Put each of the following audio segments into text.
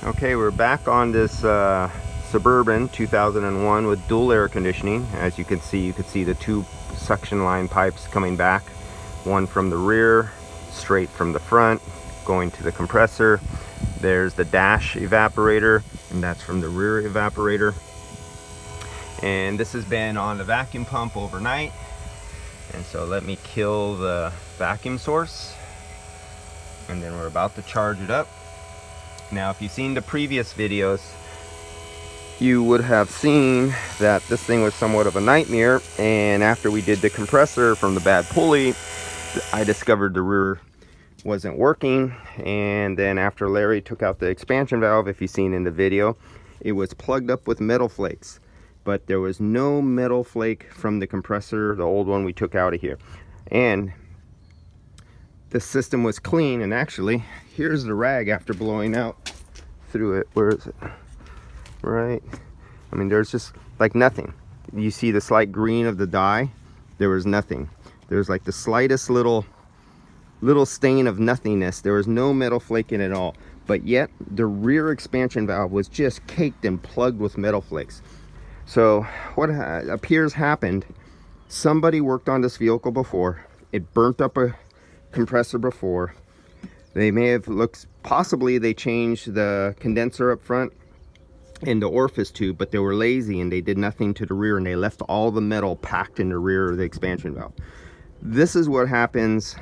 Okay, we're back on this Suburban 2001 with dual air conditioning. As you can see the two suction line pipes coming back. One from the rear, straight from the front, going to the compressor. There's the dash evaporator, and that's from the rear evaporator. And this has been on the vacuum pump overnight. And so let me kill the vacuum source. And then we're about to charge it up. Now, if you've seen the previous videos, you would have seen that this thing was somewhat of a nightmare. And after we did the compressor from the bad pulley, I discovered the rear wasn't working. And then after Larry took out the expansion valve, if you've seen in the video, it was plugged up with metal flakes. But there was no metal flake from the compressor, the old one we took out of here. And the system was clean, and actually, here's the rag after blowing out through it. Where is it? Right. I mean, there's just like nothing. You see the slight green of the dye? There was nothing. There's like the slightest little stain of nothingness. There was no metal flake in it at all. But yet, the rear expansion valve was just caked and plugged with metal flakes. So what appears happened, somebody worked on this vehicle before. It burnt up a compressor before. They may have looked, possibly they changed the condenser up front and the orifice tube, but they were lazy and they did nothing to the rear, and they left all the metal packed in the rear of the expansion valve. This is what happens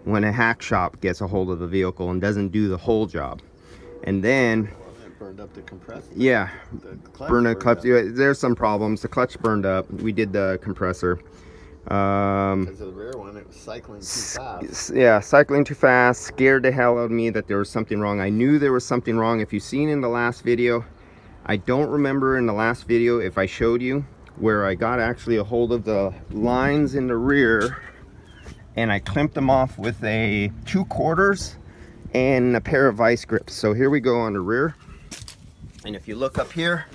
when a hack shop gets a hold of the vehicle and doesn't do the whole job. And then burned up the compressor. Yeah, burned the clutch. Yeah, there's some problems. The clutch burned up. We did the compressor. Because of the rear one, it was cycling too fast. Yeah, cycling too fast. Scared the hell out of me that there was something wrong. I knew there was something wrong. If you've seen in the last video, I don't remember in the last video if I showed you where I got actually a hold of the lines in the rear and I clamped them off with a 2/4 and a pair of vice grips. So here we go on the rear. And if you look up here,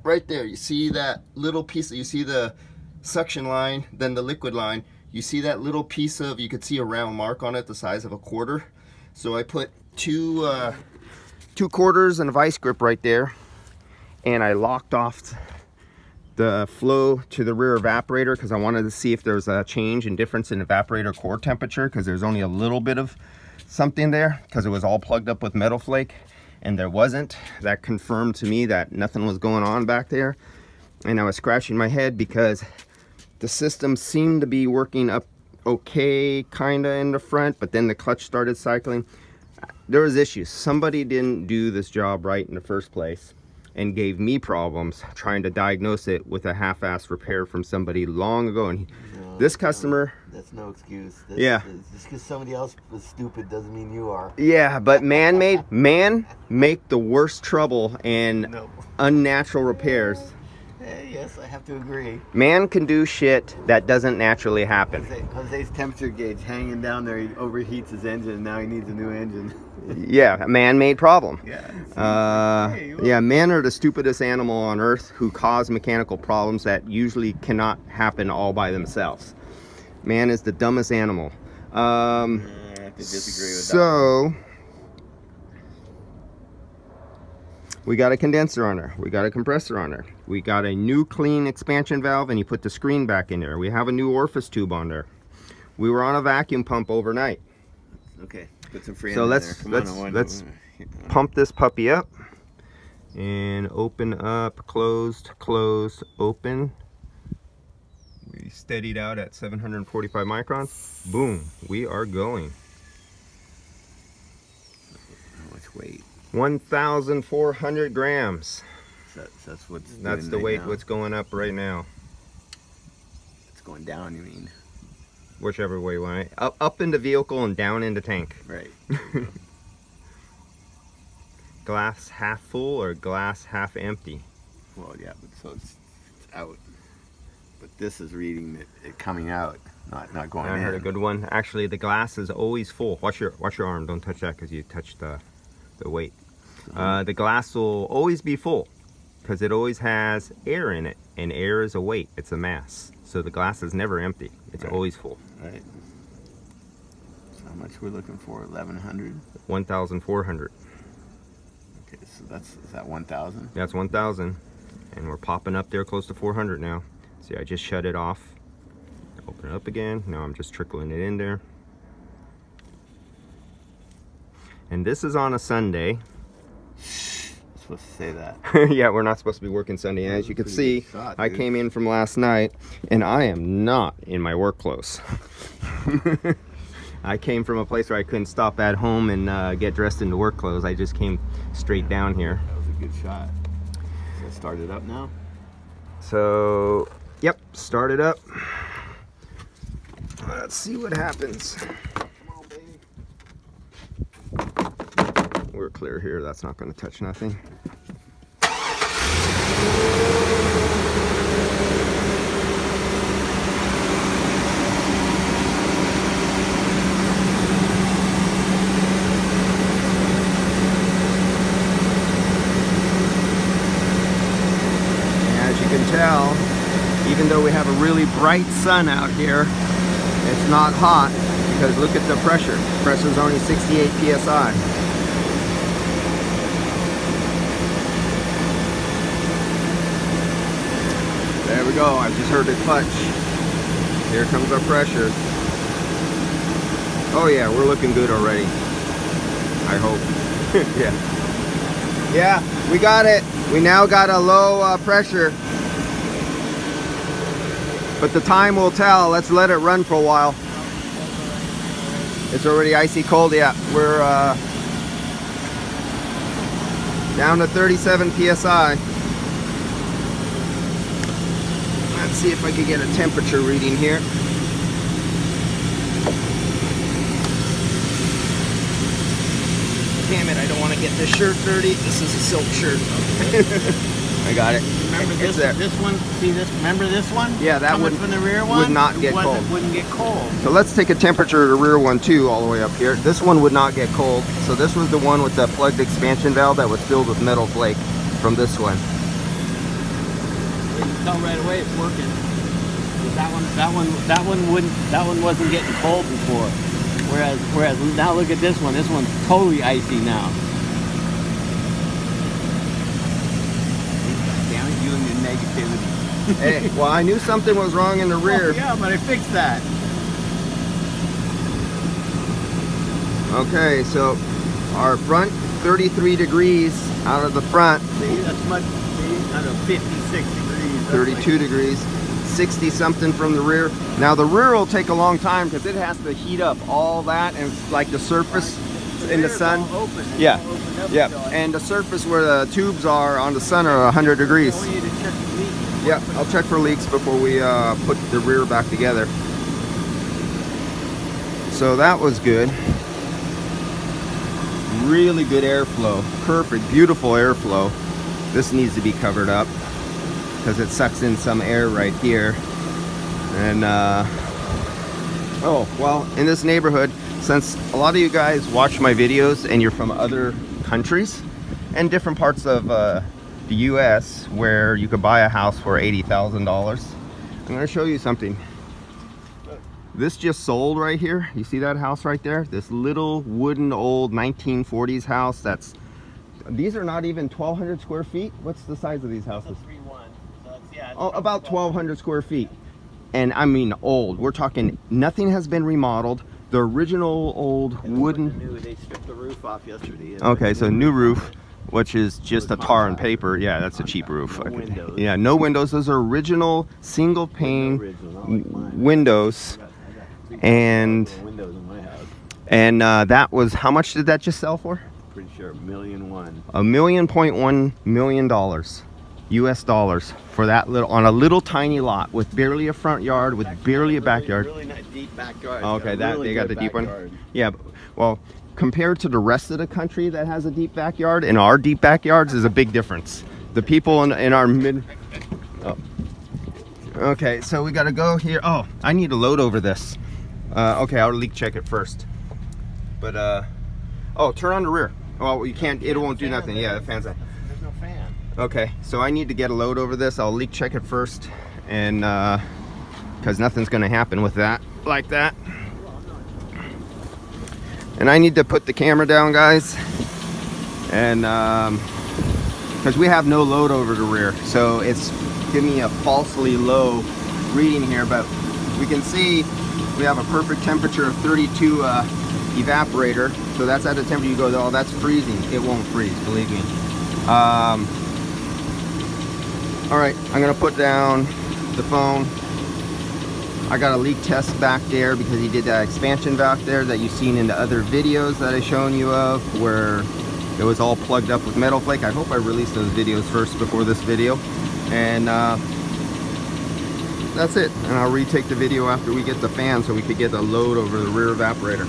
right there, you see that little piece, you see the suction line, then the liquid line. You see that little piece of, you could see a round mark on it the size of a quarter. So I put two 2/4 and a vice grip right there, and I locked off the flow to the rear evaporator because I wanted to see if there's a change in difference in evaporator core temperature, because there's only a little bit of something there because it was all plugged up with metal flake. And there wasn't. That confirmed to me that nothing was going on back there. And I was scratching my head because the system seemed to be working up okay, kinda in the front, but then the clutch started cycling. There was issues. Somebody didn't do this job right in the first place and gave me problems trying to diagnose it with a half-assed repair from somebody long ago. And this customer, that's no excuse. Yeah. Just because somebody else was stupid doesn't mean you are. Yeah, but man make the worst trouble and unnatural repairs. Yes, I have to agree. Man can do shit that doesn't naturally happen. Jose's temperature gauge hanging down there, he overheats his engine, and now he needs a new engine. Yeah, a man-made problem. Yeah. Yeah, men are the stupidest animal on earth who cause mechanical problems that usually cannot happen all by themselves. Man is the dumbest animal. I have to disagree with that. So we got a condenser on there, we got a compressor on there, we got a new clean expansion valve, and you put the screen back in there. We have a new orifice tube on there. We were on a vacuum pump overnight. Okay, put some freon so in let's there. let's pump this puppy up and open up, closed, close, open. We steadied out at 745 microns. Boom, we are going. How much weight? 1,400 grams. That's what's That's the right weight. now. What's going up right now? It's going down, you mean? Whichever way you want it. Up in the vehicle and down in the tank. Right. Glass half full or glass half empty? Well, yeah, but so it's out. But this is reading it coming out, not going in. I heard a good one. Actually, the glass is always full. Watch your arm. Don't touch that because you touched the weight. The glass will always be full because it always has air in it, and air is a weight. It's a mass. So the glass is never empty. It's always full. Right. So how much we're looking for? 1,100. 1,400. Okay, so is that 1,000? That's 1,000. And we're popping up there close to 400 now. See, I just shut it off. Open it up again. Now I'm just trickling it in there. And this is on a Sunday. Supposed to say that. Yeah, we're not supposed to be working Sunday. As you can see, shot, I came in from last night and I am not in my work clothes. I came from a place where I couldn't stop at home and get dressed into work clothes. I just came straight down here. That was a good shot. So start it up now? So, yep, start it up. Let's see what happens. Come on, baby. We're clear here. That's not going to touch nothing. As you can tell, even though we have a really bright sun out here, it's not hot because look at the pressure. Pressure is only 68 psi. There we go. I just heard it clutch. Here comes our pressure. Oh yeah, we're looking good already. I hope. Yeah. Yeah, we got it. We now got a low pressure. But the time will tell. Let's let it run for a while. It's already icy cold. Yeah, we're down to 37 psi. Let's see if I can get a temperature reading here. Damn it, I don't want to get this shirt dirty. This is a silk shirt. I got it. Remember It's there. this one? See this? Remember this one? Yeah, that coming would, from the rear one would not get cold. Wouldn't get cold. So let's take a temperature of the rear one too, all the way up here. This one would not get cold. So this was the one with the plugged expansion valve that was filled with metal flake from this one. You can tell right away it's working. That one wasn't getting cold before. Whereas now look at this one. This one's totally icy now. Damn it, you and your negativity. Hey, well, I knew something was wrong in the rear. Oh, yeah, but I fixed that. Okay, so our front 33 degrees out of the front. See, that's much. See, I don't know, 56 degrees. 32 degrees. 60 something from the rear. Now the rear will take a long time because it has to heat up all that and like the surface in the sun. Yeah, yeah, and the surface where the tubes are on the sun are 100 degrees. Yeah, I'll check for leaks before we put the rear back together. So that was good. Really good airflow. Perfect, beautiful airflow. This needs to be covered up because it sucks in some air right here. And oh, well, in this neighborhood, since a lot of you guys watch my videos and you're from other countries and different parts of the US where you could buy a house for $80,000, I'm going to show you something. This just sold right here. You see that house right there? This little wooden old 1940s house. These are not even 1,200 square feet. What's the size of these houses? Oh, about 1,200 square feet. And I mean old. We're talking nothing has been remodeled. The original old wooden. They stripped the roof off yesterday. Okay, so new roof, which is just a tar and paper. Yeah, that's a cheap roof. No windows. Yeah, no windows. Those are original single pane windows. And windows in my house. And that was, how much did that just sell for? Pretty sure $1,000,001. $1.1 million US dollars for that little, on a little tiny lot with barely a front yard, with barely a backyard. Really not deep backyard. Okay, that really they got the good deep one. backyard. Yeah, well, compared to the rest of the country that has a deep backyard, and our deep backyards is a big difference. The people in our mid. Oh. Okay, so we got to go here. Oh, I need a load over this. Okay, I'll leak check it first. But oh, turn on the rear. Well, you can't. It won't do nothing. Yeah, the fan's on. There's no fan. Okay, so I need to get a load over this. I'll leak check it first, and because nothing's gonna happen with that like that. And I need to put the camera down, guys. And because we have no load over the rear, so it's giving me a falsely low reading here, but we can see we have a perfect temperature of 32 evaporator, so that's at the temperature you go, oh, that's freezing. It won't freeze, believe me. All right, I'm gonna put down the phone. I got a leak test back there because he did that expansion back there that you've seen in the other videos that I've shown you of, where it was all plugged up with metal flake. I hope I released those videos first before this video. And that's it. And I'll retake the video after we get the fan so we could get the load over the rear evaporator.